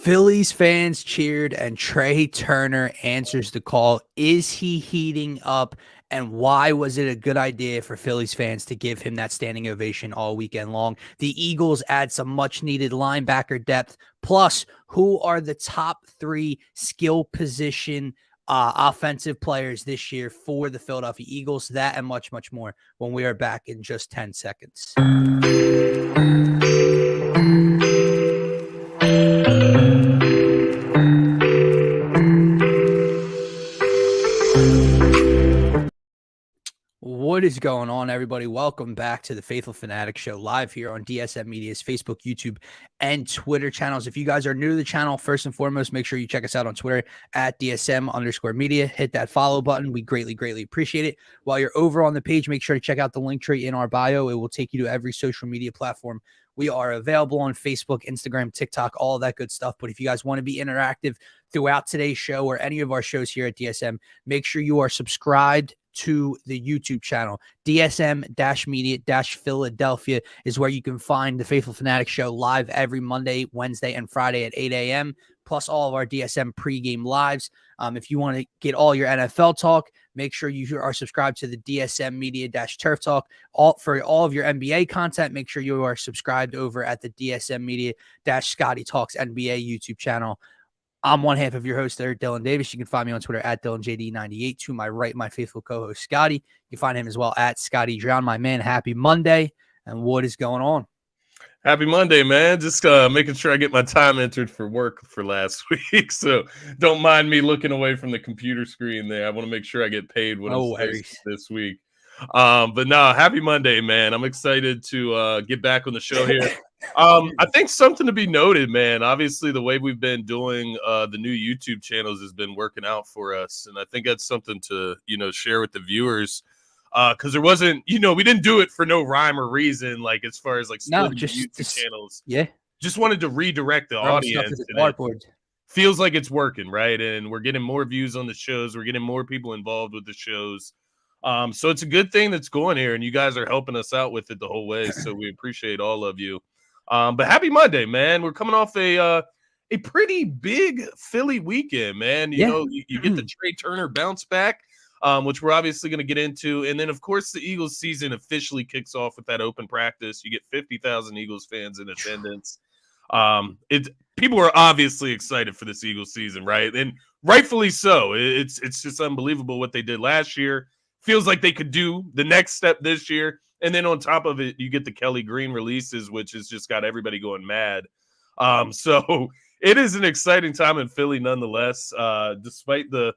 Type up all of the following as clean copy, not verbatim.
Phillies fans cheered and Trea Turner answers the call. Is he heating up? And why was it a good idea for Phillies fans to give him that standing ovation all weekend long? The Eagles add some much needed linebacker depth. Plus, who are the top 3 skill position offensive players this year for the Philadelphia Eagles? That and much, much more when we are back in just 10 seconds. What is going on, everybody? Welcome back to the Phaithful Phanatics show live here on DSM-Media's Facebook, YouTube, and Twitter channels. If you guys are new to the channel, first and foremost, make sure you check us out on Twitter at DSM_media. Hit that follow button. We greatly appreciate it. While you're over on the page, make sure to check out the link tree in our bio. It will take you to every social media platform. We are available on Facebook, Instagram, TikTok, all of that good stuff. But if you guys want to be interactive throughout today's show or any of our shows here at DSM, make sure you are subscribed to the YouTube channel. DSM-Media-Philadelphia is where you can find the Phaithful Phanatics show live every Monday, Wednesday, and Friday at 8 a.m., plus all of our DSM pregame lives. If you want to get all your NFL talk, make sure you are subscribed to the DSM Media-Turf Talk. For all of your NBA content, make sure you are subscribed over at the DSM Media-Scotty Talks NBA YouTube channel. I'm one half of your host there, Dylan Davis. You can find me on Twitter at DylanJD98. To my right, my faithful co-host, Scotty. You can find him as well at Scotty Drown. My man, happy Monday. And what is going on? Happy Monday, man. Just making sure I get my time entered for work for last week. So don't mind me looking away from the computer screen there. I want to make sure I get paid what I'm supposed to this week. But no, happy Monday, man. I'm excited to get back on the show here. I think something to be noted, man. Obviously, the way we've been doing the new YouTube channels has been working out for us. And I think that's something to, share with the viewers. Because there wasn't, we didn't do it for no rhyme or reason, like as far as like splitting YouTube channels. Yeah. Just wanted to redirect the audience. Feels like it's working, right? And we're getting more views on the shows. We're getting more people involved with the shows. So it's a good thing that's going here, and you guys are helping us out with it the whole way. So we appreciate all of you. But happy Monday, man. We're coming off a pretty big Philly weekend, man. You get the Trea Turner bounce back, which we're obviously going to get into. And then, of course, the Eagles season officially kicks off with that open practice. You get 50,000 Eagles fans in attendance. People are obviously excited for this Eagles season, right? And rightfully so. It's just unbelievable what they did last year. Feels like they could do the next step this year. And then on top of it, you get the Kelly Green releases, which has just got everybody going mad. So it is an exciting time in Philly nonetheless, despite the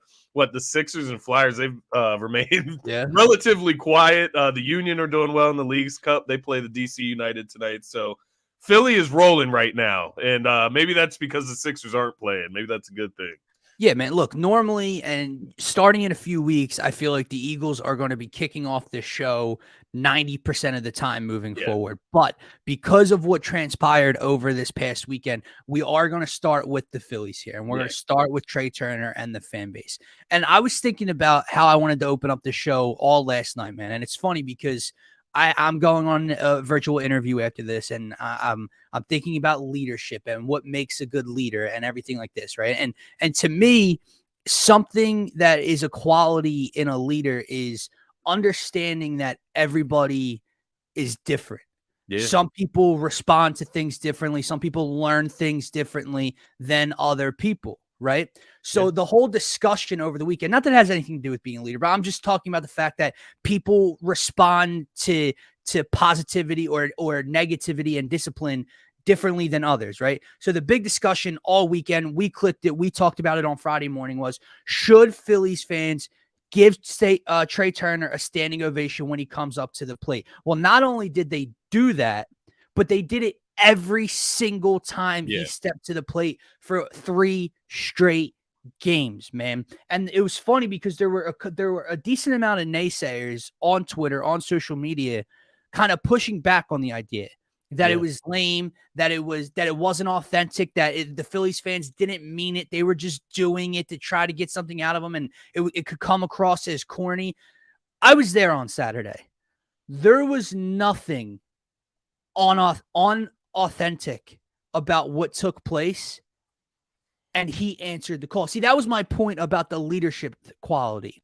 Sixers and Flyers, they've remained relatively quiet. The Union are doing well in the League's Cup. They play the DC United tonight. So Philly is rolling right now. And maybe that's because the Sixers aren't playing. Maybe that's a good thing. Yeah, man, look, normally and starting in a few weeks, I feel like the Eagles are going to be kicking off this show 90% of the time moving forward. But because of what transpired over this past weekend, we are going to start with the Phillies here. And we're going to start with Trea Turner and the fan base. And I was thinking about how I wanted to open up the show all last night, man. And it's funny because I'm going on a virtual interview after this, and I'm thinking about leadership and what makes a good leader and everything like this, right? And to me, something that is a quality in a leader is understanding that everybody is different. Yeah. Some people respond to things differently. Some people learn things differently than other people. Right. So the whole discussion over the weekend, not that it has anything to do with being a leader, but I'm just talking about the fact that people respond to positivity or negativity and discipline differently than others. Right. So the big discussion all weekend, we clicked it. We talked about it on Friday morning was, should Phillies fans give Trea Turner a standing ovation when he comes up to the plate? Well, not only did they do that, but they did it every single time he stepped to the plate for 3 straight games, man. And it was funny because there were a decent amount of naysayers on Twitter, on social media, kind of pushing back on the idea that it was lame, that it wasn't authentic, that the Phillies fans didn't mean it. They were just doing it to try to get something out of them, and it could come across as corny. I was there on Saturday. There was nothing authentic about what took place and he answered the call. See, that was my point about the leadership quality,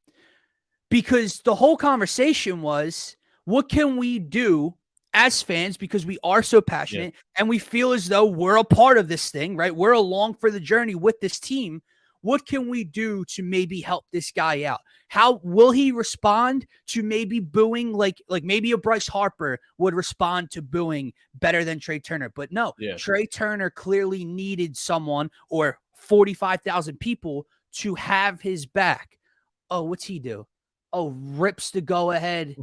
because the whole conversation was, what can we do as fans, because we are so passionate and we feel as though we're a part of this thing, right? We're along for the journey with this team. What can we do to maybe help this guy out? How will he respond to maybe booing? Like maybe a Bryce Harper would respond to booing better than Trea Turner. But no, Trea Turner clearly needed someone, or 45,000 people, to have his back. Oh, what's he do? Oh, rips the go-ahead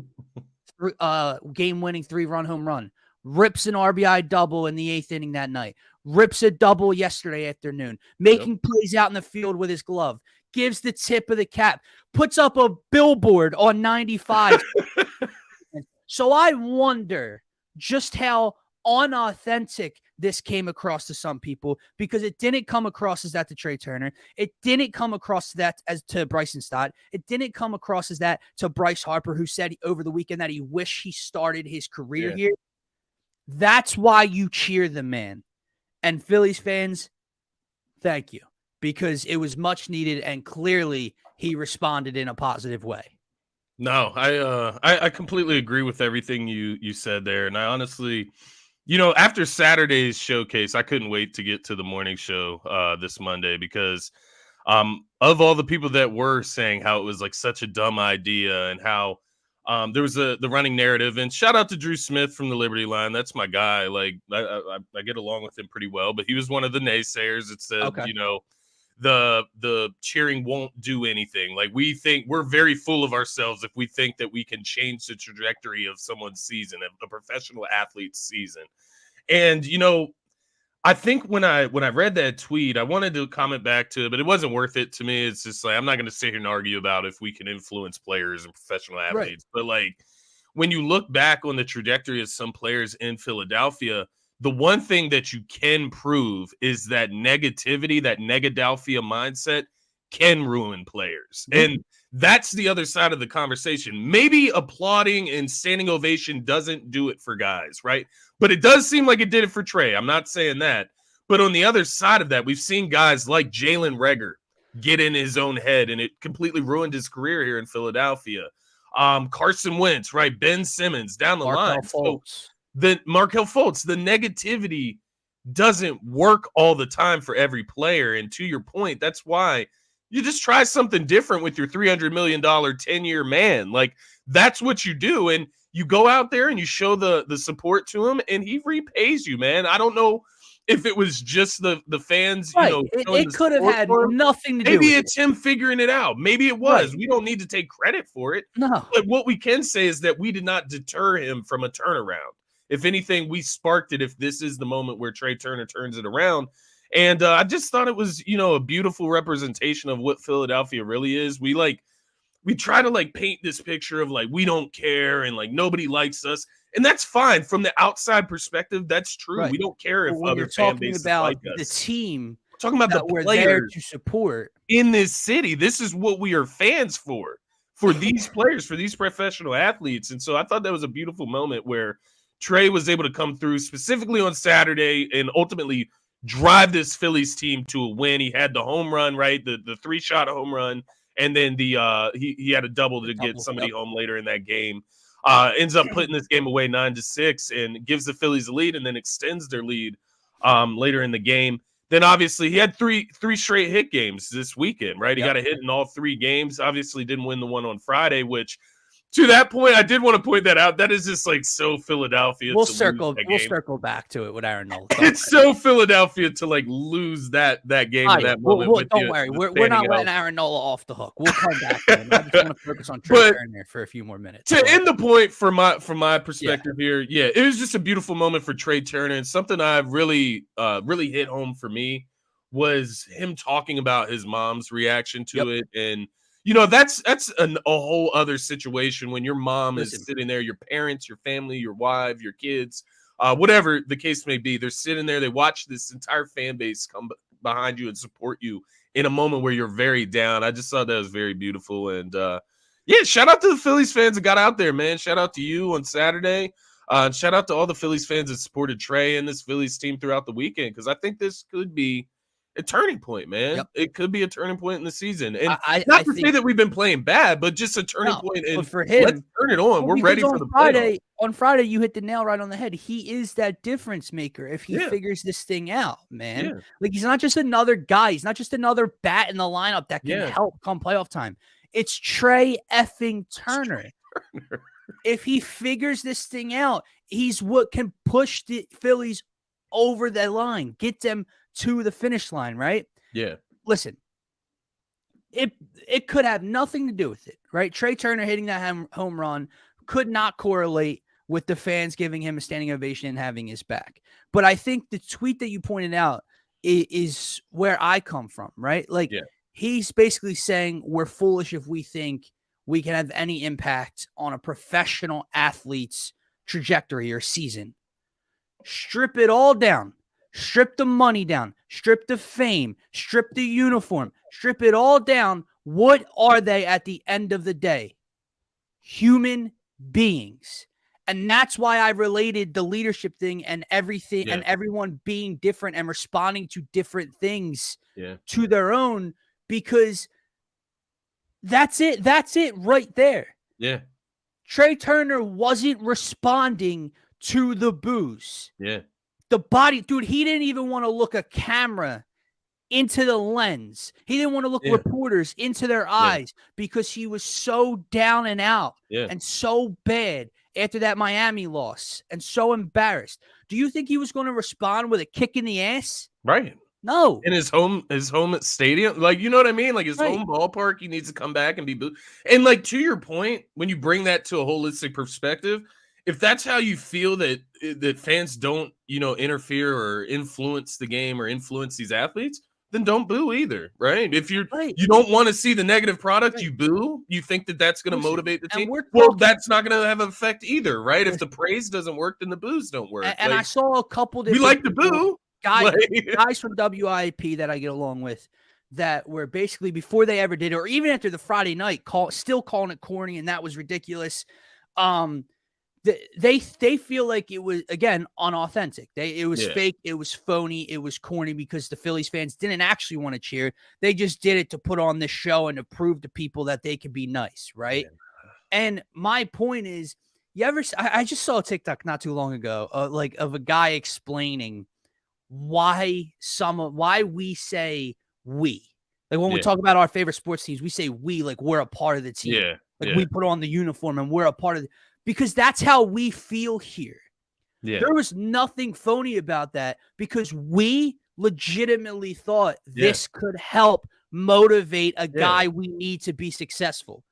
game-winning 3-run home run. Rips an RBI double in the 8th inning that night. Rips a double yesterday afternoon. Making plays out in the field with his glove. Gives the tip of the cap. Puts up a billboard on 95. So I wonder just how unauthentic this came across to some people, because it didn't come across as that to Trea Turner. It didn't come across that as to Bryson Stott. It didn't come across as that to Bryce Harper, who said over the weekend that he wished he started his career here. That's why you cheer the man. And Phillies fans, thank you, because it was much needed, and clearly he responded in a positive way. No, I completely agree with everything you said there, and I honestly, after Saturday's showcase, I couldn't wait to get to the morning show this Monday, because of all the people that were saying how it was like such a dumb idea, and how there was the running narrative, and shout out to Drew Smith from the Liberty Line. That's my guy. Like I get along with him pretty well, but he was one of the naysayers that said, the cheering won't do anything. Like, we think we're very full of ourselves if we think that we can change the trajectory of someone's season, a professional athlete's season. And, I think when I read that tweet, I wanted to comment back to it, but it wasn't worth it to me. It's just like, I'm not going to sit here and argue about if we can influence players and professional athletes. Right. But like, when you look back on the trajectory of some players in Philadelphia, the one thing that you can prove is that negativity, that Negadelphia mindset, can ruin players. Mm-hmm. And that's the other side of the conversation. Maybe applauding and standing ovation doesn't do it for guys, right? But it does seem like it did it for Trea. I'm not saying that. But on the other side of that, we've seen guys like Jalen Reagor get in his own head, and it completely ruined his career here in Philadelphia. Carson Wentz, right? Ben Simmons, down the line. Markelle Fultz, the negativity doesn't work all the time for every player. And to your point, that's why you just try something different with your $300 million 10-year man. Like, that's what you do. And you go out there and you show the support to him, and he repays you, man. I don't know if it was just the fans, right. It could have had nothing to do with it. Maybe it's him figuring it out. Maybe it was. Right. We don't need to take credit for it. No. But what we can say is that we did not deter him from a turnaround. If anything, we sparked it, if this is the moment where Trea Turner turns it around. And I just thought it was, a beautiful representation of what Philadelphia really is. We try to paint this picture of we don't care and nobody likes us. And that's fine. From the outside perspective, that's true. Right. We don't care if other fan bases like us. The team. We're talking about the we're players there to support in this city. This is what we are fans for these players, for these professional athletes. And so I thought that was a beautiful moment where Trea was able to come through specifically on Saturday and ultimately drive this Phillies team to a win. He had the home run, right? The 3-shot home run. And then he had a double to get somebody home later in that game. Ends up putting this game away 9-6 and gives the Phillies a lead, and then extends their lead later in the game. Then obviously he had three straight hit games this weekend, right? He got a hit in all 3 games. Obviously didn't win the one on Friday, which to that point, I did want to point that out. That is just so Philadelphia. We'll circle back to it with Aaron Nola. It's so Philadelphia to lose that game in that moment. Don't worry, we're not letting Aaron Nola off the hook. We'll come back to him. I just want to focus on Trea Turner for a few more minutes. To end the point from my perspective here, it was just a beautiful moment for Trea Turner, and something I really hit home for me was him talking about his mom's reaction to it. And that's a whole other situation when your mom is sitting there, your parents, your family, your wife, your kids, whatever the case may be. They're sitting there. They watch this entire fan base come behind you and support you in a moment where you're very down. I just thought that was very beautiful. And shout out to the Phillies fans that got out there, man. Shout out to you on Saturday. Shout out to all the Phillies fans that supported Trea and this Phillies team throughout the weekend, because I think this could be a turning point, man. Yep. It could be a turning point in the season. And I not to think, say that we've been playing bad, but just a turning point. And for him, let's turn it on. We're ready for the playoffs. On Friday, you hit the nail right on the head. He is that difference maker if he figures this thing out, man. Yeah. Like, he's not just another guy. He's not just another bat in the lineup that can help come playoff time. It's Trea effing Turner. If he figures this thing out, he's what can push the Phillies over the line, get them to the finish line, right? Yeah. Listen, it could have nothing to do with it, right? Trea Turner hitting that home run could not correlate with the fans giving him a standing ovation and having his back. But I think the tweet that you pointed out is where I come from, right? Like, he's basically saying we're foolish if we think we can have any impact on a professional athlete's trajectory or season. Strip it all down. Strip the money down. Strip the fame. Strip the uniform. Strip it all down. What are they at the end of the day? Human beings. And that's why I related the leadership thing and everything and everyone being different and responding to different things to their own, because that's it. That's it right there. Yeah. Trea Turner wasn't responding to the boos. Yeah. The body, dude, he didn't even want to look a camera into the lens. He didn't want to look reporters into their eyes because he was so down and out and so bad after that Miami loss and so embarrassed. Do you think he was going to respond with a kick in the ass? Right. No. In his home stadium, like, you know what I mean? Like, his home ballpark, he needs to come back and be booed. And, like, to your point, when you bring that to a holistic perspective, if that's how you feel that fans don't, interfere or influence the game or influence these athletes, then don't boo either, right? If you don't want to see the negative product, you boo. You think that that's going to motivate the team. Well, that's not going to have an effect either, right? If the praise doesn't work, then the boos don't work. And I saw a couple different. We like to boo. Guys from WIP that I get along with that were basically, before they ever did it, or even after the Friday night, still calling it corny, and that was ridiculous. They feel like it was, again, unauthentic. It was fake, it was phony, it was corny because the Phillies fans didn't actually want to cheer. They just did it to put on this show and to prove to people that they could be nice, right? And my point is, I just saw a TikTok not too long ago, of a guy explaining why we say we. Like, when we talk about our favorite sports teams, we say we, like we're a part of the team. We put on the uniform and we're a part of because that's how we feel here. There was nothing phony about that because we legitimately thought this could help motivate a guy we need to be successful.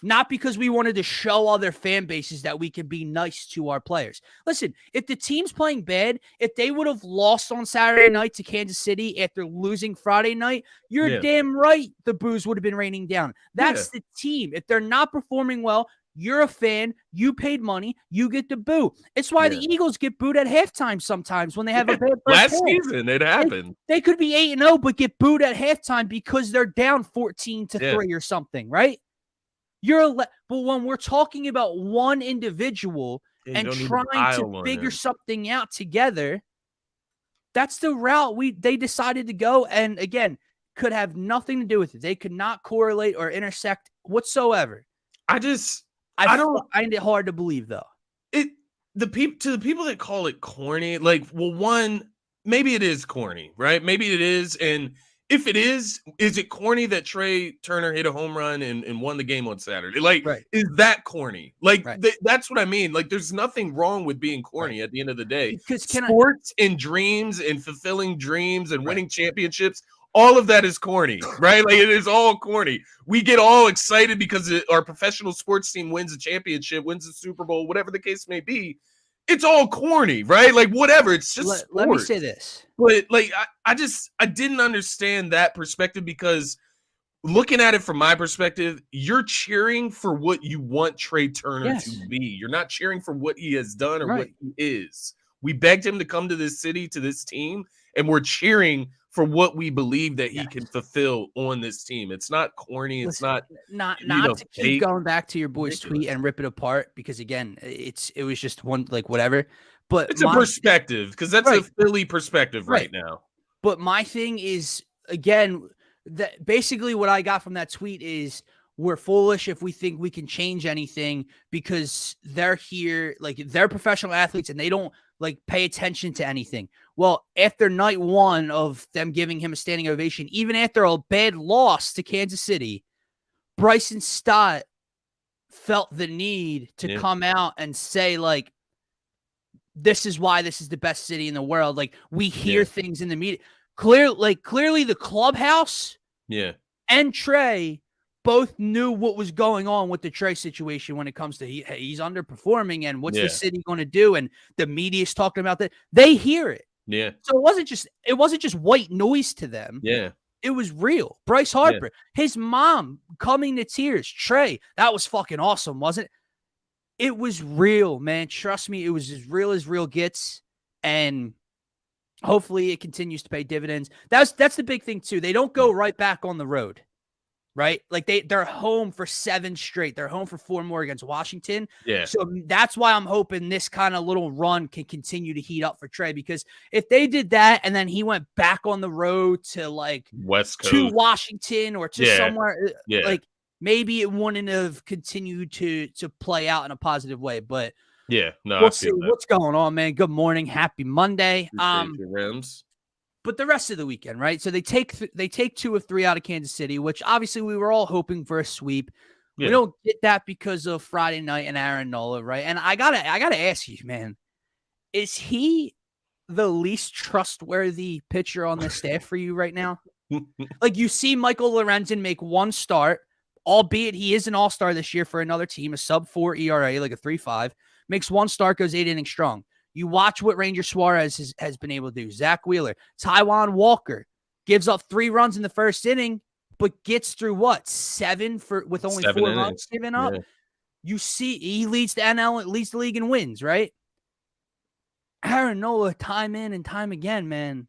Not because we wanted to show other fan bases that we can be nice to our players. Listen, if the team's playing bad, if they would have lost on Saturday night to Kansas City after losing Friday night, you're damn right the boos would have been raining down. That's the team. If they're not performing well, you're a fan, you paid money, you get to boo. It's why the Eagles get booed at halftime sometimes when they have a bad last season. It happened. They could be 8-0, but get booed at halftime because they're down 14-3 or something, right? But when we're talking about one individual and trying to figure something out together, that's the route they decided to go. And again, could have nothing to do with it. They could not correlate or intersect whatsoever. I find it hard to believe, though. To the people that call it corny, like, well, one, maybe it is corny, right? Maybe it is, and if it is it corny that Trea Turner hit a home run and won the game on Saturday? Like, is that corny? Like, that's what I mean. Like, there's nothing wrong with being corny at the end of the day. Because sports and dreams and fulfilling dreams and winning championships, all of that is corny, right? Like, it is all corny. We get all excited because our professional sports team wins a championship, wins the Super Bowl, whatever the case may be. It's all corny, right? Like, whatever. It's just let me say this. But, like, I didn't understand that perspective, because looking at it from my perspective, you're cheering for what you want Trea Turner to be. You're not cheering for what he has done or what he is. We begged him to come to this city, to this team, and we're cheering for what we believe that he can fulfill on this team. It's not corny. It's not to keep going back to your boy's tweet and rip it apart, because again, it was just one, like, whatever. But it's a perspective, because that's a Philly perspective right now. But my thing is, again, that basically what I got from that tweet is we're foolish if we think we can change anything because they're here, like they're professional athletes and they don't like pay attention to anything. Well, after night one of them giving him a standing ovation, even after a bad loss to Kansas City, Bryson Stott felt the need to come out and say, like, this is why this is the best city in the world. Like, we hear things in the media. Clearly the clubhouse and Trea both knew what was going on with the Trea situation when it comes to he's underperforming and what's the city going to do, and the media's talking about that. They hear it. Yeah. So it wasn't just white noise to them. Yeah. It was real. Bryce Harper, his mom coming to tears. Trea, that was fucking awesome, wasn't it? It was real, man. Trust me, it was as real gets, and hopefully it continues to pay dividends. That's the big thing too. They don't go right back on the road, right? Like they're home for 7 straight. They're home for 4 more against Washington. Yeah. So that's why I'm hoping this kind of little run can continue to heat up for Trea, because if they did that and then he went back on the road to like West Coast, to Washington or to somewhere, like maybe it wouldn't have continued to play out in a positive way. But we'll see what's going on, man. Good morning, happy Monday. Rams. But the rest of the weekend, right? So they take 2 of 3 out of Kansas City, which obviously we were all hoping for a sweep. We don't get that because of Friday night and Aaron Nola, right? And I gotta ask you, man, is he the least trustworthy pitcher on the staff for you right now? Like, you see Michael Lorenzen make 1 start, albeit he is an all-star this year for another team, a sub-4 ERA, like a 3.5, makes 1 start, goes 8 innings strong. You watch what Ranger Suarez has been able to do. Zach Wheeler, Taijuan Walker gives up 3 runs in the first inning, but gets through what? 7 with only 4 runs given up. Yeah. You see, he leads the NL, leads the league in wins, right? Aaron Nola, time in and time again, man,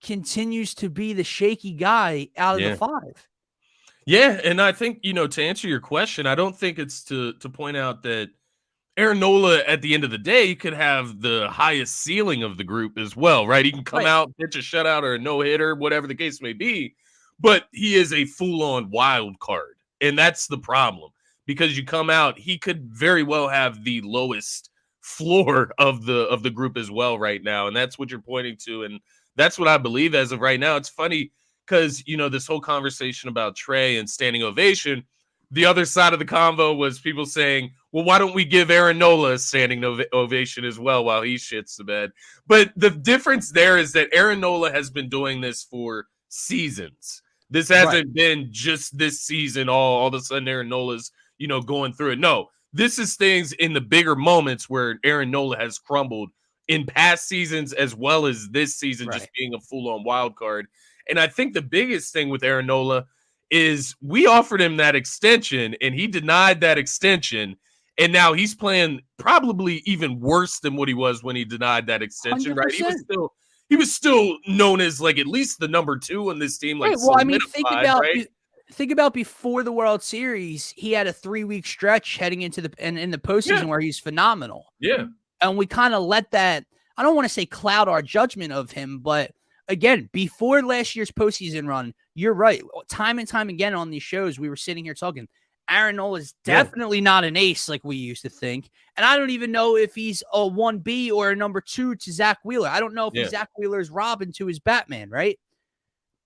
continues to be the shaky guy out of the 5. Yeah, and I think, to answer your question, I don't think it's to point out that Aaron Nola, at the end of the day, could have the highest ceiling of the group as well, right? He can come out, pitch a shutout or a no-hitter, whatever the case may be, but he is a full-on wild card, and that's the problem. Because you come out, he could very well have the lowest floor of the group as well right now, and that's what you're pointing to, and that's what I believe as of right now. It's funny because, this whole conversation about Trea and standing ovation, the other side of the convo was people saying, well, why don't we give Aaron Nola a standing ovation as well while he shits the bed? But the difference there is that Aaron Nola has been doing this for seasons. This hasn't been just this season. All of a sudden Aaron Nola's, going through it. No, this is things in the bigger moments where Aaron Nola has crumbled in past seasons as well as this season, just being a full-on wild card. And I think the biggest thing with Aaron Nola is we offered him that extension and he denied that extension. And now he's playing probably even worse than what he was when he denied that extension, 100%. Right? He was still known as like at least the number 2 on this team. Like, well, I mean, think about before the World Series, he had a 3-week stretch heading into in the postseason where he's phenomenal. Yeah. And we kind of let that, I don't want to say cloud our judgment of him, but again, before last year's postseason run, you're right. Time and time again on these shows, we were sitting here talking, Aaron Nola is definitely not an ace like we used to think. And I don't even know if he's a 1B or a number 2 to Zach Wheeler. I don't know if he's Zach Wheeler's Robin to his Batman, right?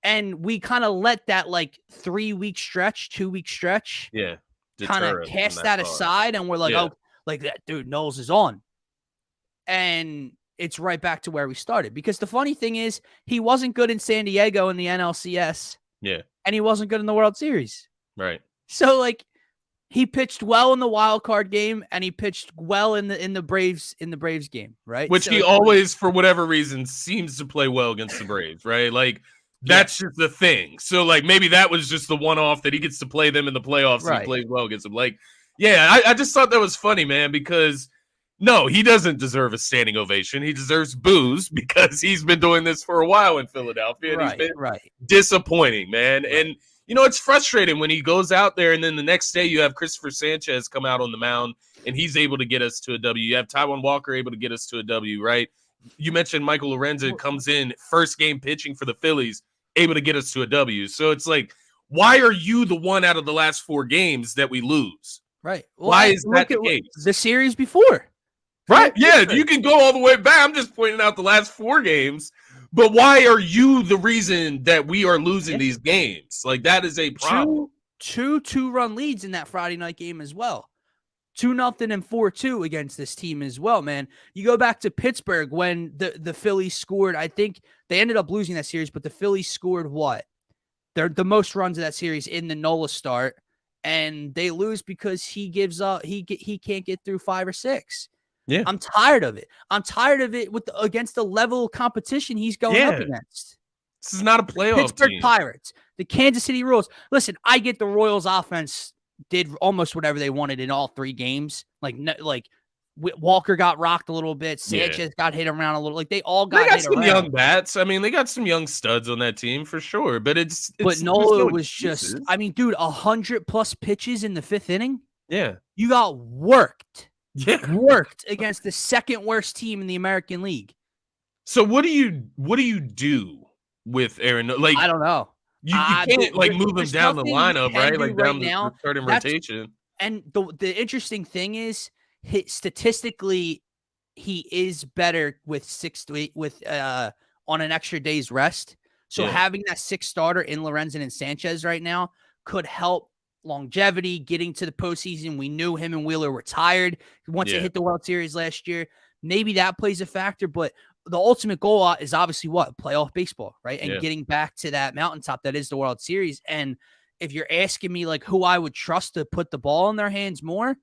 And we kind of let that like 3-week stretch, 2-week stretch, kind of cast that aside. And we're like, oh, like that dude Knowles is on. And it's right back to where we started. Because the funny thing is, he wasn't good in San Diego in the NLCS. Yeah. And he wasn't good in the World Series. Right. So, like, he pitched well in the wild card game, and he pitched well in the Braves game, right? Which he always, for whatever reason, seems to play well against the Braves, right? Like, that's just the thing. So, like, maybe that was just the one-off that he gets to play them in the playoffs and he plays well against them. Like, I just thought that was funny, man, because no, he doesn't deserve a standing ovation. He deserves boos because he's been doing this for a while in Philadelphia, and he's been disappointing, man. And it's frustrating when he goes out there and then the next day you have Christopher Sanchez come out on the mound and he's able to get us to a W. You have Taijuan Walker able to get us to a W, right? you mentioned Michael Lorenzen comes in first game pitching for the Phillies, able to get us to a W. So it's like, why are you the one out of the last 4 games that we lose? Right. Well, why is that the case? The series before. Right. Yeah, you can go all the way back. I'm just pointing out the last 4 games. But why are you the reason that we are losing these games? Like, that is a problem. Two 2-run leads in that Friday night game as well. 2-0 and 4-2 against this team as well, man. You go back to Pittsburgh when the Phillies scored. I think they ended up losing that series, but the Phillies scored what? They're the most runs of that series in the Nola start, and they lose because he gives up. He can't get through 5 or 6. Yeah, I'm tired of it. I'm tired of it against the level of competition he's going up against. This is not a playoff Pittsburgh team. Pirates, the Kansas City Royals. Listen, I get the Royals offense did almost whatever they wanted in all 3 games. Like Walker got rocked a little bit. Sanchez got hit around a little. Like they all got hit some around. Young bats. I mean, they got some young studs on that team for sure. But but Nola was just. I mean, dude, 100+ pitches in the 5th inning. Yeah, you got worked. Yeah, worked against the 2nd worst team in the American League. So what do you do with Aaron? Like, I don't know. You can't move him down the lineup, right? Like down the starting rotation. And the interesting thing is, statistically, he is better with 6 to 8 on an extra day's rest. So having that 6th starter in Lorenzen and Sanchez right now could help longevity, getting to the postseason. We knew him and Wheeler were tired once they hit the World Series last year. Maybe that plays a factor, but the ultimate goal is obviously what? Playoff baseball, right? And getting back to that mountaintop that is the World Series. And if you're asking me like who I would trust to put the ball in their hands more,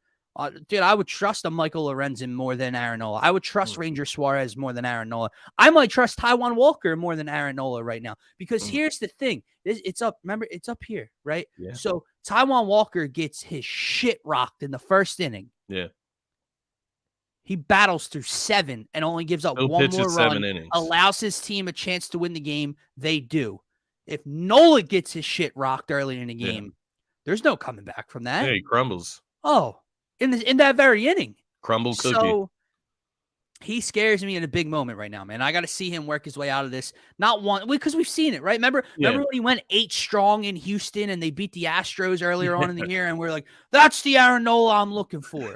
dude, I would trust a Michael Lorenzen more than Aaron Nola. I would trust Ranger Suarez more than Aaron Nola. I might trust Taijuan Walker more than Aaron Nola right now. Because here's the thing. It's up. Remember, it's up here, right? Yeah. So Taijuan Walker gets his shit rocked in the 1st inning. Yeah. He battles through 7 and only gives up 1 more run, allows his team a chance to win the game. They do. If Nola gets his shit rocked early in the game, there's no coming back from that. Yeah, he crumbles. Oh, in that very inning. Crumble cookie. So he scares me in a big moment right now, man. I got to see him work his way out of this. Not one, because we've seen it, right? Remember when he went 8 strong in Houston and they beat the Astros earlier on in the year, and we're like, that's the Aaron Nola I'm looking for.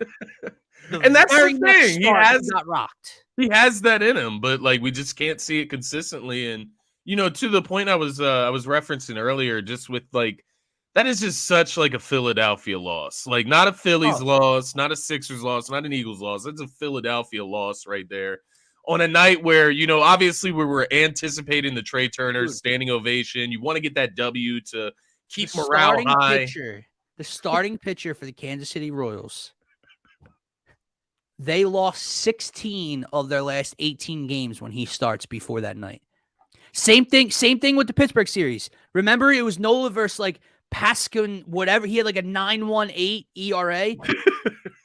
And that's the thing. He got rocked. He has that in him, but like we just can't see it consistently. And to the point I was referencing earlier, just with like that is just such like a Philadelphia loss. Like not a Phillies loss, not a Sixers loss, not an Eagles loss. That's a Philadelphia loss right there. On a night where, obviously we were anticipating the Trey Turner standing ovation. You want to get that W to keep morale high. The starting pitcher for the Kansas City Royals. They lost 16 of their last 18 games when he starts before that night. Same thing with the Pittsburgh series. Remember, it was Nola versus like Paskin, whatever. He had like a 9.18 ERA.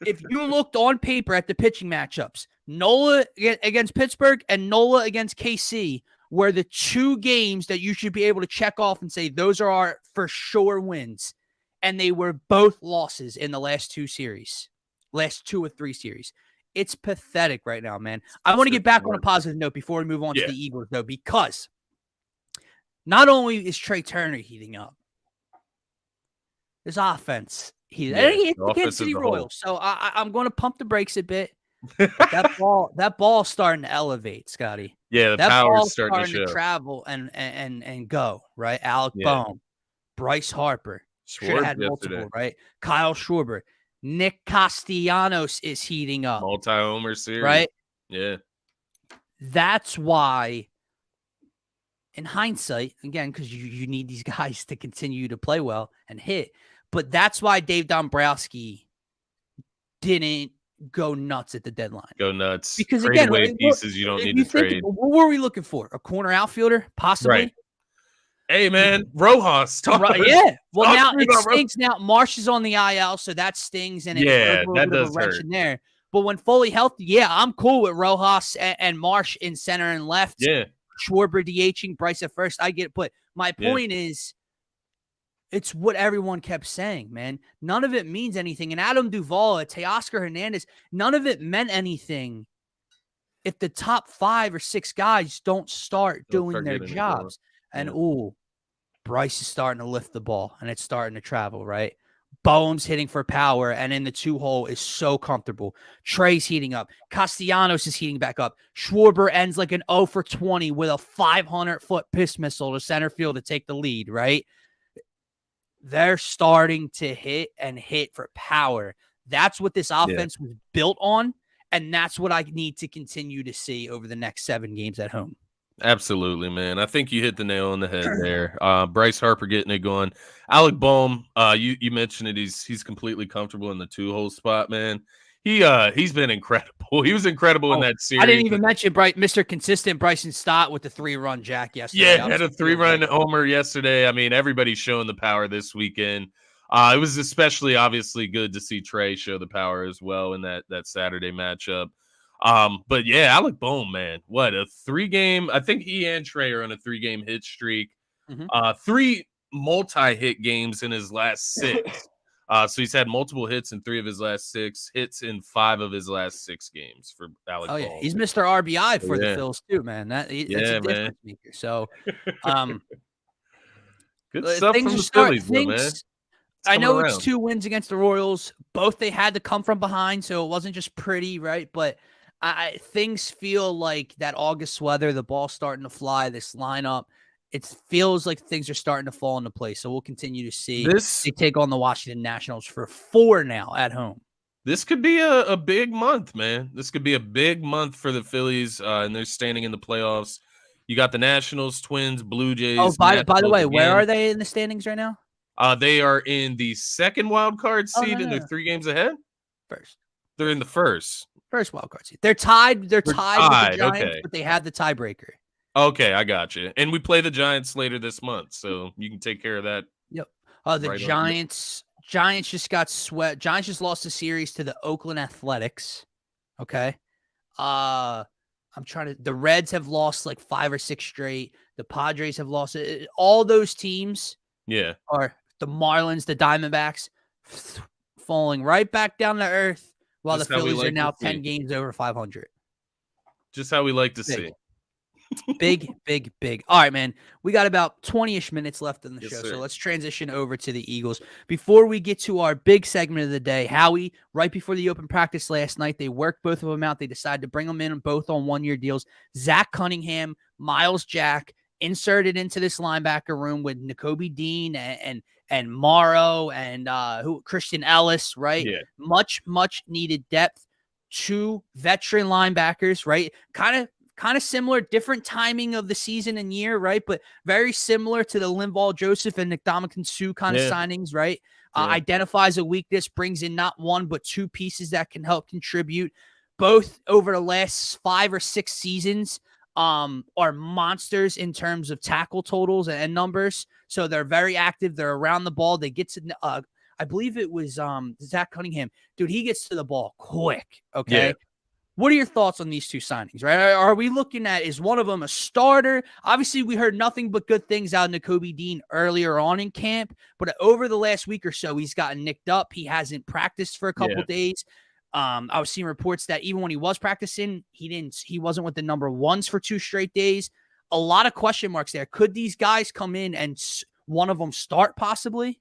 If you looked on paper at the pitching matchups, Nola against Pittsburgh and Nola against KC were the 2 games that you should be able to check off and say those are our for sure wins. And they were both losses in the last 2 series. Last 2 or 3 series. It's pathetic right now, man. I want to get back on a positive note before we move on to the Eagles, though, because not only is Trey Turner heating up, his offense heating up. It's the Kansas City Royals, so I'm going to pump the brakes a bit. That ball's starting to elevate, Scotty. Yeah, that power's starting to travel and go, right? Alec Bohm, Bryce Harper, should have had multiple, right? Kyle Schwarber. Nick Castellanos is heating up. Multi-homer series. Right? Yeah. That's why, in hindsight, again, because you need these guys to continue to play well and hit, but that's why Dave Dombrowski didn't go nuts at the deadline. Go nuts. Because trade away pieces you don't need to trade. What were we looking for? A corner outfielder? Possibly? Right. Hey, man, Rojas. Yeah. Well, now it stinks. Now Marsh is on the IL, so that stings. And that does hurt. In there. But when fully healthy, I'm cool with Rojas and Marsh in center and left. Yeah. Schwarber DHing, Bryce at first. I get it. But my point is, it's what everyone kept saying, man. None of it means anything. And Adam Duvall, Teoscar Hernandez, none of it meant anything if the top 5 or 6 guys don't start doing their jobs, and Bryce is starting to lift the ball and it's starting to travel, right? Bohm's hitting for power and in the 2-hole is so comfortable. Trea's heating up. Castellanos is heating back up. Schwarber ends like an 0 for 20 with a 500-foot piss missile to center field to take the lead, right? They're starting to hit for power. That's what this offense was built on, and that's what I need to continue to see over the next 7 games at home. Absolutely, man. I think you hit the nail on the head there. Bryce Harper getting it going. Alec Bohm, you mentioned it. He's completely comfortable in the 2-hole spot, man. He's been incredible. He was incredible in that series. I didn't even mention Mr. Consistent Bryson Stott with the 3-run jack yesterday. Yeah, had a 3-run homer yesterday. I mean, everybody's showing the power this weekend. It was especially obviously good to see Trea show the power as well in that Saturday matchup. But yeah, Alec Bohm, man, what a 3-game. I think he and Trea are on a 3-game hit streak. 3 multi-hit games in his last 6. So he's had multiple hits in 3 of his last 6, hits in 5 of his last 6 games for Alec Bohm. Yeah, he's Mr. RBI for the Phils too, man. That's a difference maker. So, good stuff from the Phillies, man. I know it's 2 wins against the Royals. Both they had to come from behind, so it wasn't just pretty, right? But things feel like that August weather, the ball's starting to fly, this lineup. It feels like things are starting to fall into place. So we'll continue to see. They take on the Washington Nationals for 4 now at home. This could be a big month, man. This could be a big month for the Phillies, and they're standing in the playoffs. You got the Nationals, Twins, Blue Jays. Oh, by the way, where are they in the standings right now? They are in the 2nd wild card seed, and they're 3 games ahead. First, they're in the first wild card seed. They're tied. They're tied with the Giants, but they have the tiebreaker. Okay, I got you. And we play the Giants later this month, so you can take care of that. Yep. The Giants just got swept. Giants just lost the series to the Oakland Athletics. Okay. The Reds have lost like 5 or 6 straight. The Padres have lost it. All those teams. Yeah. Are the Marlins, the Diamondbacks falling right back down to earth while the Phillies are now 10 games over 500. Just how we like to see. Big. All right, man. We got about 20-ish minutes left in the show, so let's transition over to the Eagles. Before we get to our big segment of the day, Howie, right before the open practice last night, they worked both of them out. They decided to bring them in both on 1-year deals. Zach Cunningham, Miles Jack, inserted into this linebacker room with Nakobe Dean and Morrow and Christian Ellis, right? Yeah. Much needed depth. 2 veteran linebackers, right? Kind of similar, different timing of the season and year, right? But very similar to the Linval Joseph and Ndamukong Suh kind of signings, right? Identifies a weakness, brings in not 1 but 2 pieces that can help contribute. Both over the last 5 or 6 seasons are monsters in terms of tackle totals and numbers. So they're very active. They're around the ball. They get to, I believe it was Zach Cunningham. Dude, he gets to the ball quick, okay? Yeah. What are your thoughts on these 2 signings, right? Are we looking at, is one of them a starter? Obviously, we heard nothing but good things out of Nakobe Dean earlier on in camp, but over the last week or so, he's gotten nicked up. He hasn't practiced for a couple days. I was seeing reports that even when he was practicing, he wasn't with the number 1s for 2 straight days. A lot of question marks there. Could these guys come in and one of them start possibly?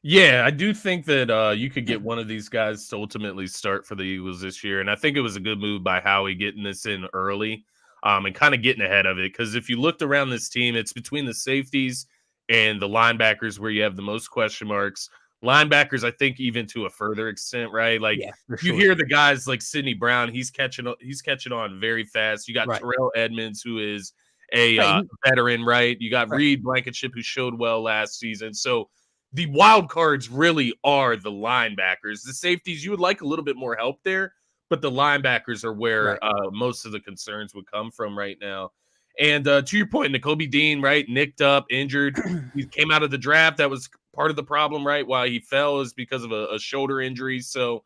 Yeah, I do think that you could get one of these guys to ultimately start for the Eagles this year. And I think it was a good move by Howie getting this in early and kind of getting ahead of it. Because if you looked around this team, it's between the safeties and the linebackers where you have the most question marks. Linebackers, I think, even to a further extent, right? Like you hear the guys like Sidney Brown, he's catching on very fast. You got Terrell Edmonds, who is a veteran, right? You got Reed Blankenship, who showed well last season. So the wild cards really are the linebackers. The safeties, you would like a little bit more help there, but the linebackers are where most of the concerns would come from right now. And to your point, Nakobe Dean, right, nicked up, injured. He came out of the draft. That was part of the problem, right? Why he fell is because of a shoulder injury. So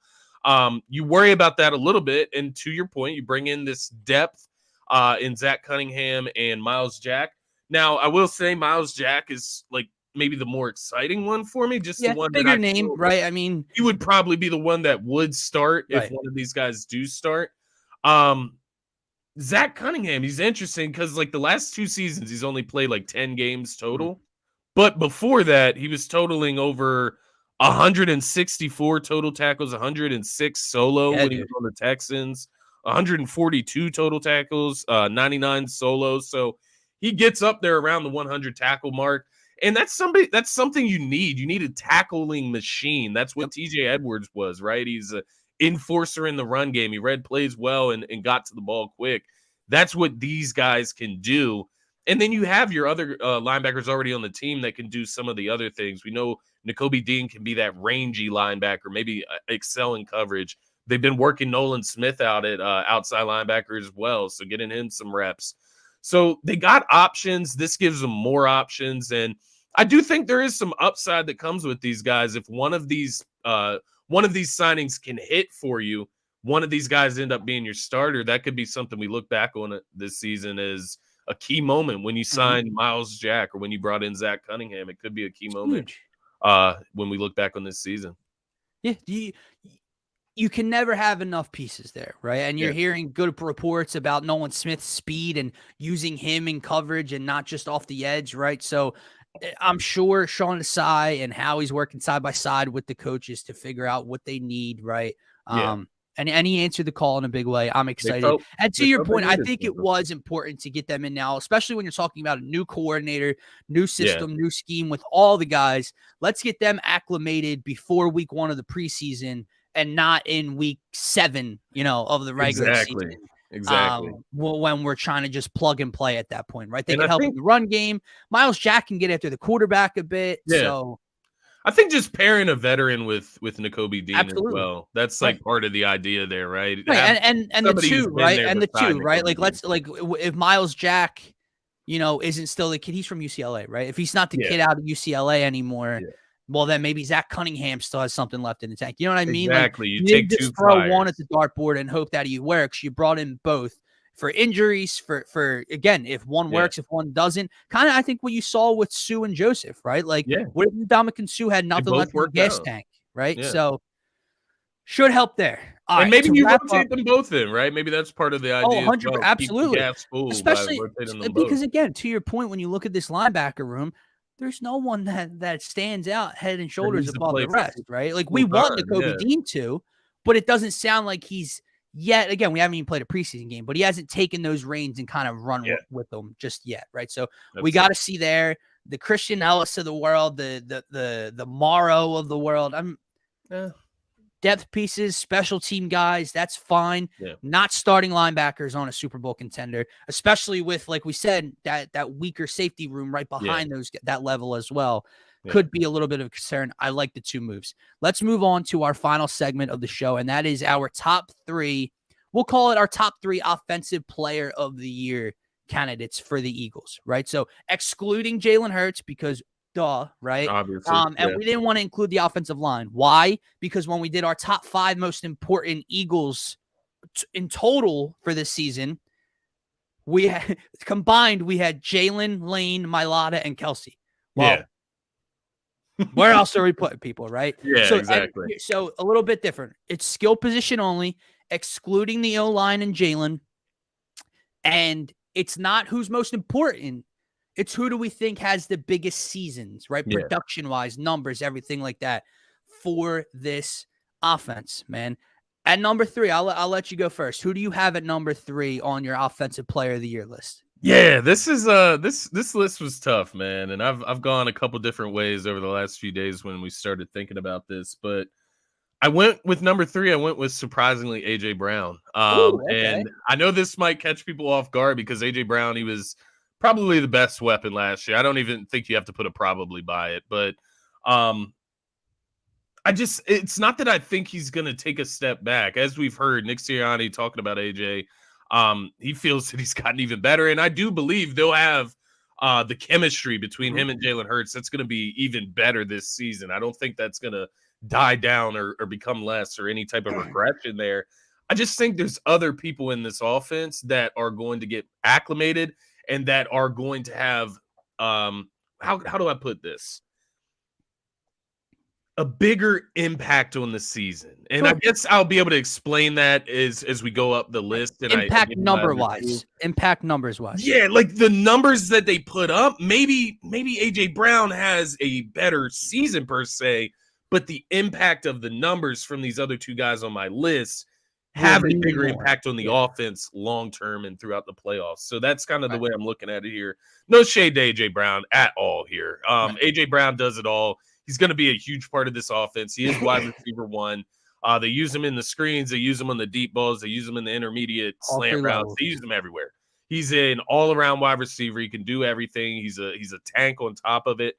you worry about that a little bit. And to your point, you bring in this depth in Zach Cunningham and Miles Jack. Now, I will say Miles Jack is like maybe the more exciting one for me. Just the one bigger name, right? I mean, he would probably be the one that would start if one of these guys do start. Zach Cunningham, he's interesting because like the last 2 seasons, he's only played like 10 games total. Mm-hmm. But before that, he was totaling over 164 total tackles, 106 solo when he was on the Texans, 142 total tackles, 99 solos. So he gets up there around the 100 tackle mark. And that's something you need. You need a tackling machine. That's what TJ Edwards was, right? He's an enforcer in the run game. He read plays well and got to the ball quick. That's what these guys can do. And then you have your other linebackers already on the team that can do some of the other things. We know Nakobe Dean can be that rangy linebacker, maybe excel in coverage. They've been working Nolan Smith out at outside linebacker as well, so getting him some reps. So they got options. This gives them more options, and I do think there is some upside that comes with these guys. If one of these signings can hit for you, one of these guys end up being your starter. That could be something we look back on this season as a key moment when you signed Miles Jack or when you brought in Zach Cunningham. It could be a key moment when we look back on this season. Yeah, you can never have enough pieces there, right? And you're hearing good reports about Nolan Smith's speed and using him in coverage and not just off the edge, right? So I'm sure Sean Desai and Howie's working side by side with the coaches to figure out what they need, right? And he answered the call in a big way. I'm excited. And to your point, I think it was important to get them in now, especially when you're talking about a new coordinator, new system, new scheme with all the guys. Let's get them acclimated before week 1 of the preseason and not in week 7, of the regular season. Exactly. When we're trying to just plug and play at that point, right? They can help in the run game. Miles Jack can get after the quarterback a bit. Yeah. So I think just pairing a veteran with Nakobe Dean as well. That's like part of the idea there, right? And the 2, right? And the 2, right? Like if Miles Jack, isn't still the kid, he's from UCLA, right? If he's not the kid out of UCLA anymore, well, then maybe Zach Cunningham still has something left in the tank. You know what I mean? Exactly. Like, you take just 2 throw flyers. one at the dartboard and hope that he works. You brought in both for injuries, for again, if one works, if one doesn't. Kind of, I think what you saw with Sue and Joseph, right? Like, what if Dominic Sue had nothing left in the gas tank, right? Yeah. So should help there. All and maybe you rotate them both in, right? Maybe that's part of the idea. 100%, well. Absolutely. Especially because, again, to your point, when you look at this linebacker room, there's no one that stands out head and shoulders above the rest, right? Like, we want Nakobe Dean to, but it doesn't sound like he's yet. Again, we haven't even played a preseason game, but he hasn't taken those reins and kind of run with them just yet, right? So we got to see there the Christian Ellis of the world, the Morrow of the world. Depth pieces, special team guys, that's fine. Not starting linebackers on a Super Bowl contender, especially with, like we said, that weaker safety room right behind that level as well. Could be a little bit of a concern. I like the 2 moves. Let's move on to our final segment of the show, and that is our top 3. We'll call it our top 3 offensive player of the year candidates for the Eagles, right? So excluding Jalen Hurts, because right? Obviously. And we didn't want to include the offensive line. Why? Because when we did our top 5 most important Eagles in total for this season, we had combined, we had Jalen, Lane, Mailata, and Kelsey. Well, where else are we putting people, right? So, exactly. So a little bit different. It's skill position only, excluding the O-line and Jalen. And it's not who's most important. It's who do we think has the biggest seasons, right? Production-wise, numbers, everything like that for this offense, man. At number 3, I'll let you go first. Who do you have at number 3 on your offensive player of the year list? Yeah, this is this list was tough, man. And I've gone a couple different ways over the last few days when we started thinking about this, but I went with number 3. I went with surprisingly AJ Brown. And I know this might catch people off guard because AJ Brown, he was probably the best weapon last year. I don't even think you have to put a probably by it, but it's not that I think he's going to take a step back. As we've heard Nick Sirianni talking about AJ, he feels that he's gotten even better. And I do believe they'll have the chemistry between him and Jalen Hurts. That's going to be even better this season. I don't think that's going to die down or become less or any type of regression there. I just think there's other people in this offense that are going to get acclimated and that are going to have how do I put this? a bigger impact on the season. And I Sure. guess I'll be able to explain that as we go up the list. And Impact I number-wise. Impact numbers-wise. Yeah, like the numbers that they put up, maybe AJ Brown has a better season per se, but the impact of the numbers from these other two guys on my list have a bigger impact on the offense long term and throughout the playoffs. So that's kind of the way I'm looking at it here. No shade to AJ Brown at all here. AJ Brown does it all. He's going to be a huge part of this offense. He is wide receiver one. They use him in the screens. They use him on the deep balls. They use him in the intermediate slant routes. They use him everywhere. He's an all-around wide receiver. He can do everything. He's a tank on top of it.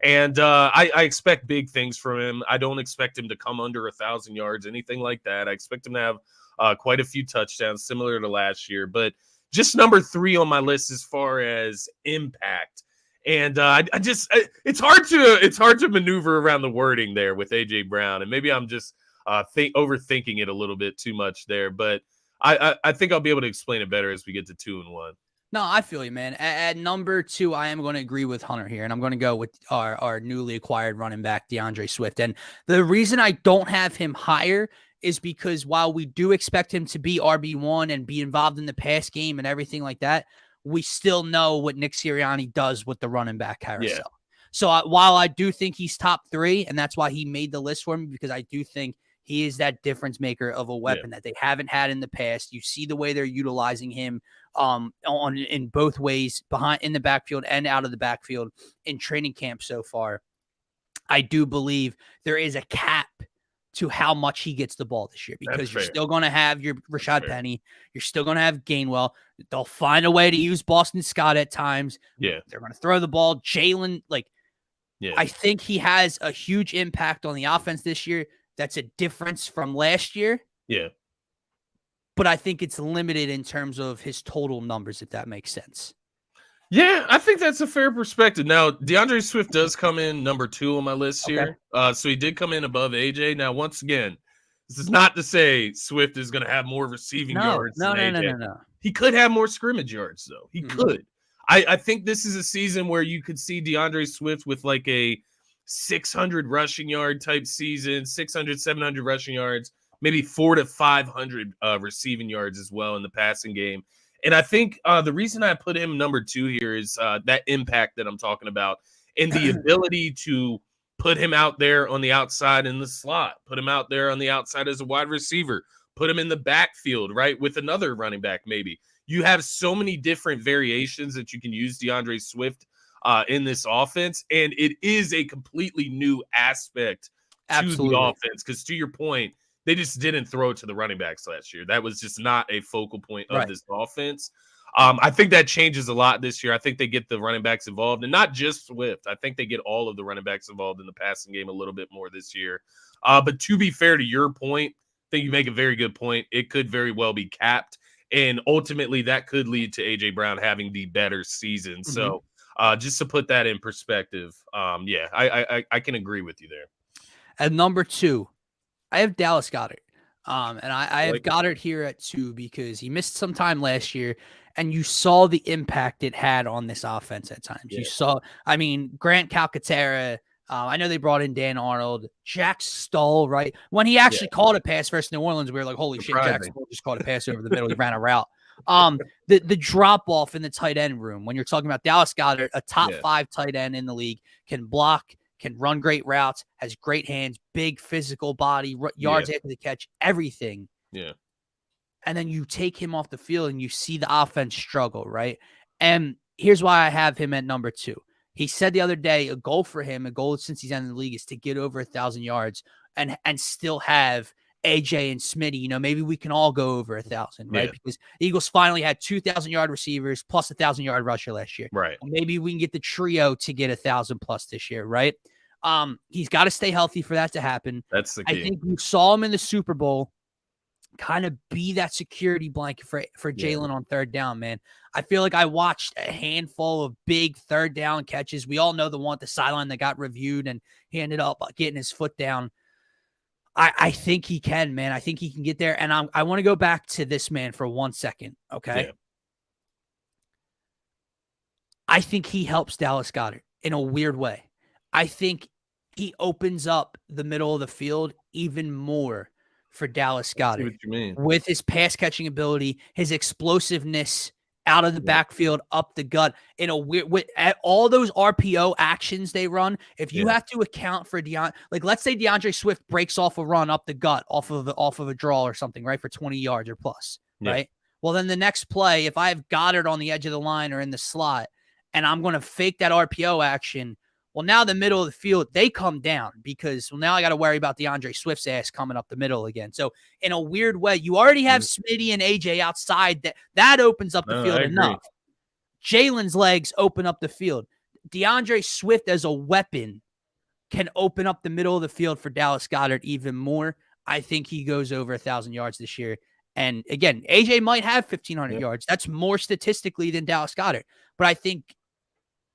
And I expect big things from him. I don't expect him to come under 1,000 yards, anything like that. I expect him to have quite a few touchdowns, similar to last year. But just number 3 on my list as far as impact. And it's hard to maneuver around the wording there with AJ Brown. And maybe I'm just overthinking it a little bit too much there. But I think I'll be able to explain it better as we get to 2 and 1. No, I feel you, man. At number 2, I am going to agree with Hunter here, and I'm going to go with our newly acquired running back, DeAndre Swift. And the reason I don't have him higher is because while we do expect him to be RB1 and be involved in the pass game and everything like that, we still know what Nick Sirianni does with the running back carousel. Yeah. So while I do think he's top 3, and that's why he made the list for me, because I do think he is that difference maker of a weapon that they haven't had in the past. You see the way they're utilizing him in both ways, in the backfield and out of the backfield in training camp so far. I do believe there is a cap to how much he gets the ball this year, because you're still going to have your Rashad Penny. You're still going to have Gainwell. They'll find a way to use Boston Scott at times. Yeah. They're going to throw the ball. Jalen, I think he has a huge impact on the offense this year. That's a difference from last year. Yeah. But I think it's limited in terms of his total numbers, if that makes sense. Yeah, I think that's a fair perspective. Now, DeAndre Swift does come in number 2 on my list here. So he did come in above AJ. Now, once again, this is not to say Swift is going to have more receiving yards than AJ. No. He could have more scrimmage yards, though. He could. I think this is a season where you could see DeAndre Swift with like a 600 rushing yard type season, 600, 700 rushing yards, maybe 400 to 500 receiving yards as well in the passing game. And I think the reason I put him number 2 here is that impact that I'm talking about, and the ability to put him out there on the outside in the slot, put him out there on the outside as a wide receiver, put him in the backfield, right, with another running back maybe. You have so many different variations that you can use DeAndre Swift in this offense, and it is a completely new aspect to the offense, because to your point, they just didn't throw it to the running backs last year. That was just not a focal point of this offense. I think that changes a lot this year. I think they get the running backs involved, and not just Swift. I think they get all of the running backs involved in the passing game a little bit more this year. But to be fair to your point, I think you make a very good point. It could very well be capped, and ultimately that could lead to AJ Brown having the better season. So just to put that in perspective, I can agree with you there. At number 2, I have Dallas Goedert. And I have Goddard here at 2 because he missed some time last year, and you saw the impact it had on this offense at times. You saw, Grant Calcaterra, I know they brought in Dan Arnold, Jack Stoll, right? When he actually called a pass versus New Orleans, we were like, holy shit, Jack Stoll just called a pass over the middle. He ran a route. The drop-off in the tight end room, when you're talking about Dallas Goedert, a top 5 tight end in the league, can block, can run great routes, has great hands, big physical body, yards after the catch, everything. Yeah. And then you take him off the field and you see the offense struggle, right? And here's why I have him at number 2. He said the other day, a goal for him, a goal since he's in the league, is to get over 1,000 yards and still have AJ and Smitty. Maybe we can all go over 1,000, right? Because the Eagles finally had 2,000-yard receivers plus 1,000-yard rusher last year. Right. And maybe we can get the trio to get 1,000 plus this year, right? He's got to stay healthy for that to happen. That's the key. I think you saw him in the Super Bowl kind of be that security blanket for Jalen on third down, man. I feel like I watched a handful of big third down catches. We all know the one at the sideline that got reviewed and he ended up getting his foot down. I think he can, man. I think he can get there. And I want to go back to this man for 1 second, okay? Yeah. I think he helps Dallas Goedert in a weird way. I think he opens up the middle of the field even more for Dallas Goedert. I see what you mean. With his pass catching ability, his explosiveness out of the backfield, up the gut, in a weird with all those RPO actions they run. If you have to account for let's say DeAndre Swift breaks off a run up the gut off of a draw or something, right, for 20 yards or plus, right? Well, then the next play, if I have Goddard on the edge of the line or in the slot, and I'm going to fake that RPO action, well, now the middle of the field, they come down because now I got to worry about DeAndre Swift's ass coming up the middle again. So in a weird way, you already have Smitty and AJ outside. That opens up the field enough. Jalen's legs open up the field. DeAndre Swift as a weapon can open up the middle of the field for Dallas Goedert even more. I think he goes over 1,000 yards this year. And again, AJ might have 1,500 yards. That's more statistically than Dallas Goedert. But I think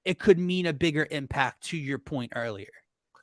it could mean a bigger impact, to your point earlier.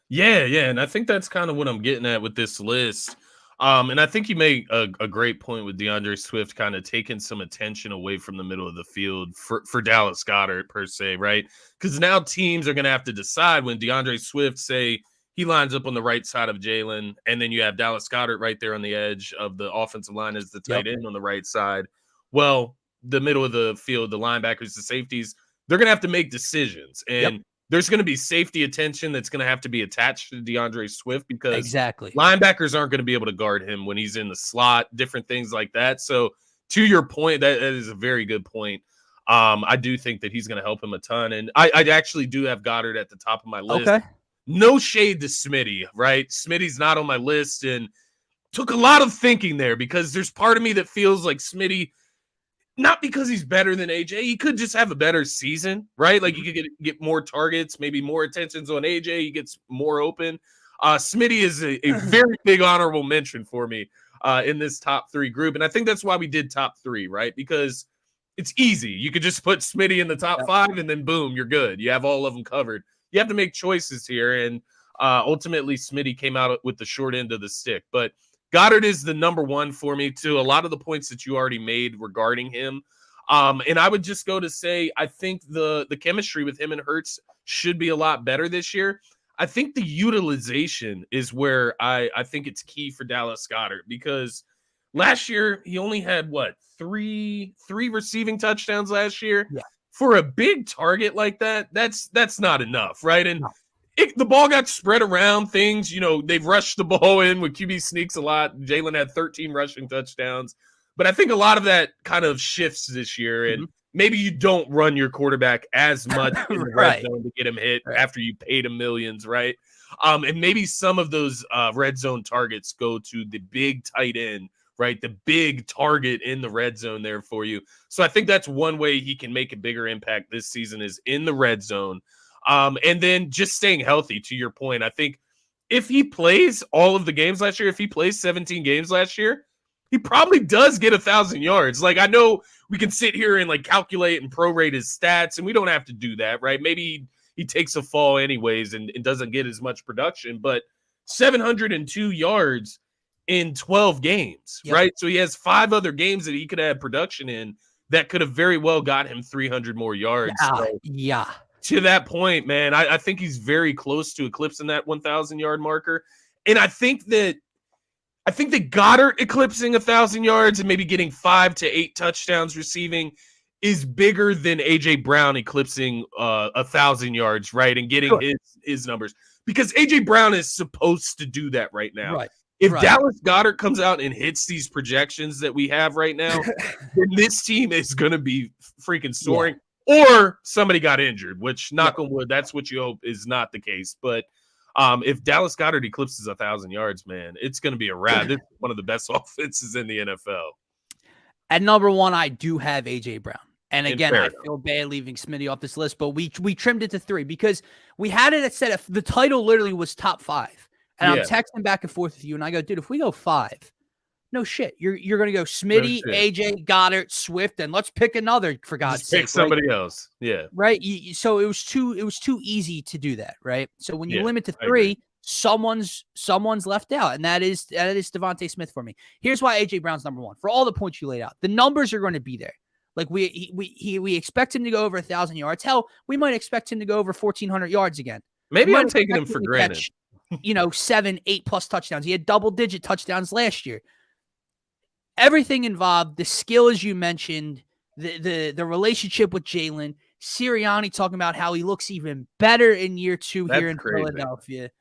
Yeah. And I think that's kind of what I'm getting at with this list. And I think you make a great point with DeAndre Swift kind of taking some attention away from the middle of the field for Dallas Goedert per se, right? Because now teams are going to have to decide when DeAndre Swift, say, he lines up on the right side of Jalen, and then you have Dallas Goedert right there on the edge of the offensive line as the tight end on the right side. Well, the middle of the field, the linebackers, the safeties, they're going to have to make decisions. And there's going to be safety attention that's going to have to be attached to DeAndre Swift because linebackers aren't going to be able to guard him when he's in the slot, different things like that. So to your point, that is a very good point. I do think that he's going to help him a ton. And I actually do have Goddard at the top of my list. Okay. No shade to Smitty, right? Smitty's not on my list and took a lot of thinking there because there's part of me that feels like Smitty, not because he's better than AJ, he could just have a better season, right? Like you could get more targets, maybe more attentions on AJ, he gets more open. Smitty is a very big honorable mention for me in this top three group. And I think that's why we did top three, right? Because it's easy. You could just put Smitty in the top five and then boom, you're good. You have all of them covered. You have to make choices here. And ultimately, Smitty came out with the short end of the stick. But Goddard is the number one for me, to a lot of the points that you already made regarding him. And I would just go to say, I think the chemistry with him and Hurts should be a lot better this year. I think the utilization is where I think it's key for Dallas Goedert, because last year he only had, three receiving touchdowns last year? Yeah. For a big target like that, that's not enough, right? And the ball got spread around things. They've rushed the ball in with QB sneaks a lot. Jalen had 13 rushing touchdowns. But I think a lot of that kind of shifts this year. And maybe you don't run your quarterback as much in the red zone to get him hit after you paid him millions, right? And maybe some of those red zone targets go to the big tight end, right? The big target in the red zone there for you. So I think that's one way he can make a bigger impact this season, is in the red zone. And then just staying healthy, to your point. I think if he plays all of the games last year, if he plays 17 games last year, he probably does get 1,000 yards. Like, I know we can sit here and calculate and prorate his stats, and we don't have to do that, right? Maybe he takes a fall anyways and doesn't get as much production, but 702 yards in 12 games, right? So he has 5 other games that he could have production in that could have very well got him 300 more yards. To that point, man, I think he's very close to eclipsing that 1,000-yard marker. And I think that Goddard eclipsing 1,000 yards and maybe getting 5 to 8 touchdowns receiving is bigger than AJ Brown eclipsing 1,000 yards, right? And getting his numbers, because AJ Brown is supposed to do that right now. Right. If Dallas Goedert comes out and hits these projections that we have right now, then this team is going to be freaking soaring. Or somebody got injured, which, knock on wood, that's what you hope is not the case. But if Dallas Goedert eclipses 1,000 yards, man, it's going to be a wrap. It's one of the best offenses in the NFL. At number one, I do have A.J. Brown. And again, I feel bad leaving Smitty off this list, but we trimmed it to 3 because we had it set. The title literally was top 5. And I'm texting back and forth with you, and I go, dude, if we go 5, no shit. You're going to go Smitty, AJ, Goddard, Swift, and let's pick another, for God's sake. Pick somebody else. Yeah. Right? So it was too easy to do that, right? So when you limit to 3, someone's left out, and that is Devontae Smith for me. Here's why AJ Brown's number 1. For all the points you laid out, the numbers are going to be there. Like we expect him to go over 1,000 yards. Hell, we might expect him to go over 1,400 yards again. Maybe I'm taking him for granted. 7, 8+ touchdowns. He had double-digit touchdowns last year. Everything involved, the skill, as you mentioned, the relationship with Jalen, Sirianni talking about how he looks even better in year 2 here in Philadelphia.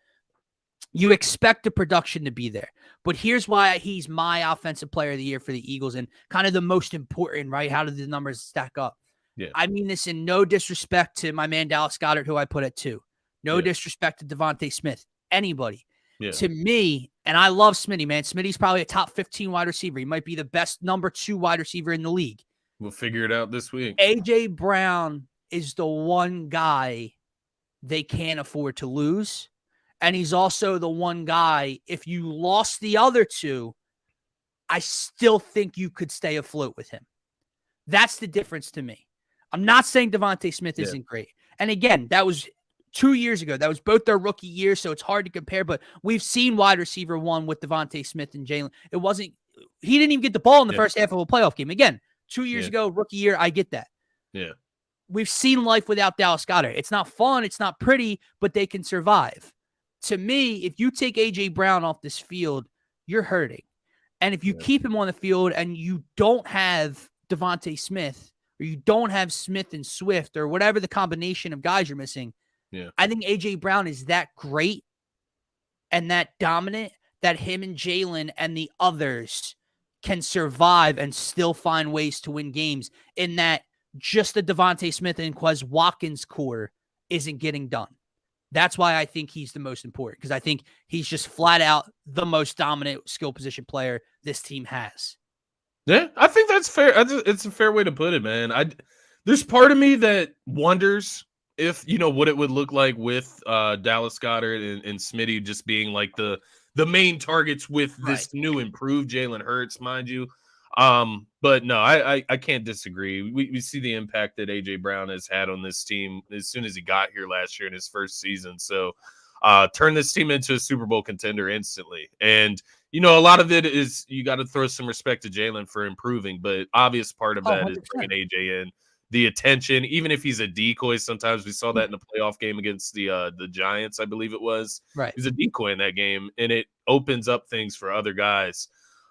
You expect the production to be there. But here's why he's my offensive player of the year for the Eagles and kind of the most important, right? How do the numbers stack up? Yeah. I mean this in no disrespect to my man Dallas Goedert, who I put at 2. No disrespect to Devontae Smith. Anybody. Yeah. To me, and I love Smitty, man. Smitty's probably a top 15 wide receiver. He might be the best number 2 wide receiver in the league. We'll figure it out this week. A.J. Brown is the one guy they can't afford to lose. And he's also the one guy, if you lost the other 2, I still think you could stay afloat with him. That's the difference to me. I'm not saying Devontae Smith isn't great. And again, that was 2 years ago. That was both their rookie years, so it's hard to compare. But we've seen wide receiver 1 with Devontae Smith and Jalen. He didn't even get the ball in the first half of a playoff game. Again, 2 years ago, rookie year, I get that. Yeah. We've seen life without Dallas Goedert. It's not fun. It's not pretty, but they can survive. To me, if you take A.J. Brown off this field, you're hurting. And if you keep him on the field and you don't have Devontae Smith or you don't have Smith and Swift or whatever the combination of guys you're missing, I think A.J. Brown is that great and that dominant that him and Jalen and the others can survive and still find ways to win games in that just the Devontae Smith and Quez Watkins core isn't getting done. That's why I think he's the most important, because I think he's just flat out the most dominant skill position player this team has. Yeah, I think that's fair. It's a fair way to put it, man. There's part of me that wonders if, what it would look like with Dallas Goedert and Smitty just being like the main targets with this new improved Jalen Hurts, mind you. But no, I can't disagree. We see the impact that A.J. Brown has had on this team as soon as he got here last year in his first season. So turn this team into a Super Bowl contender instantly. And, a lot of it is you got to throw some respect to Jalen for improving, but obvious part of that 100%. Is bringing A.J. in. The attention, even if he's a decoy, sometimes we saw that in the playoff game against the Giants, I believe it was. Right. He's a decoy in that game, and it opens up things for other guys.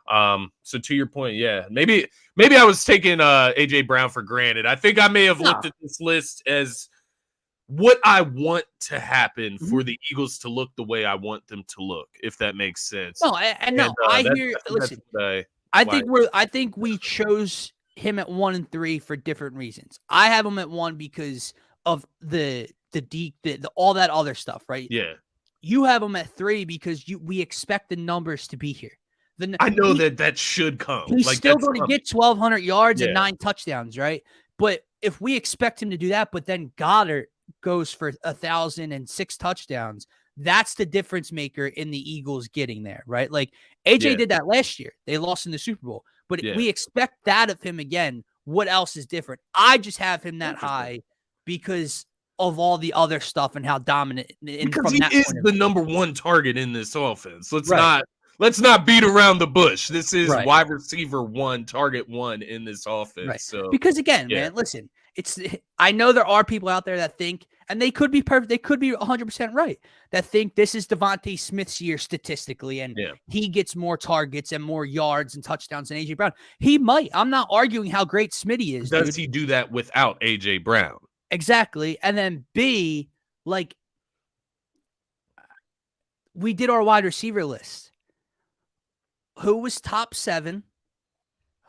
So to your point, maybe I was taking A.J. Brown for granted. I think I may have looked at this list as what I want to happen for the Eagles to look the way I want them to look, if that makes sense. No, I hear. Listen, I think we chose him at 1 and 3 for different reasons. I have him at 1 because of the all that other stuff, right? Yeah. You have him at 3 because we expect the numbers to be here. I know that should come. He's still going to get 1,200 yards and 9 touchdowns, right? But if we expect him to do that, but then Goddard goes for 1,006 touchdowns, that's the difference maker in the Eagles getting there, right? Like AJ did that last year. They lost in the Super Bowl, but we expect that of him again. What else is different? I just have him that high because of all the other stuff and how dominant. Because he is the number 1 target in this offense. Let's not beat around the bush. This is wide receiver 1, target 1 in this offense. Right. So because again, man, listen, I know there are people out there that think, and they could be perfect, they could be 100% right, that think this is Devontae Smith's year statistically, and he gets more targets and more yards and touchdowns than AJ Brown. He might. I'm not arguing how great Smitty is. Does he do that without AJ Brown? Exactly. And then B, like, we did our wide receiver list. Who was top 7?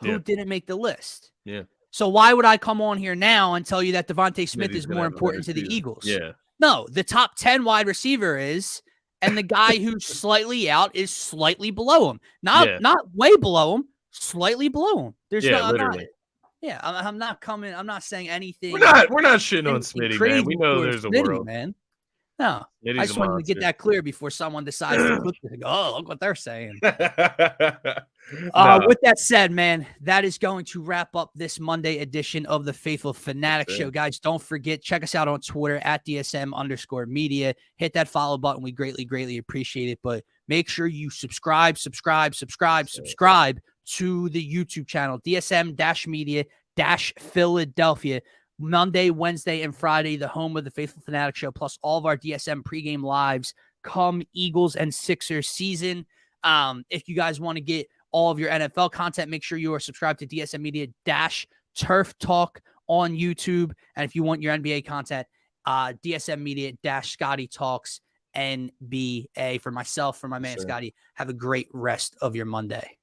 Who didn't make the list? Yeah. So why would I come on here now and tell you that Devontae Smith is more important to the Eagles? Yeah. No, the top 10 wide receiver is, and the guy who's slightly out is slightly below him. Not way below him, slightly below him. There's literally. I'm not coming. I'm not saying anything. We're not shitting on Smitty, man. We know there's a world, man. No, Smitty's I just wanted to get that clear before someone decides to look and go, oh, look what they're saying. With that said, man, that is going to wrap up this Monday edition of the Phaithful Fanatics Show. Guys, don't forget, check us out on Twitter at DSM_media. Hit that follow button. We greatly, greatly appreciate it. But make sure you subscribe to the YouTube channel, DSM-Media-Philadelphia. Monday, Wednesday, and Friday, the home of the Phaithful Fanatics Show, plus all of our DSM pregame lives come Eagles and Sixers season. If you guys want to get all of your NFL content, make sure you are subscribed to DSM Media Turf Talk on YouTube. And if you want your NBA content, DSM Media Scotty Talks NBA. For myself, for my man Scotty, have a great rest of your Monday.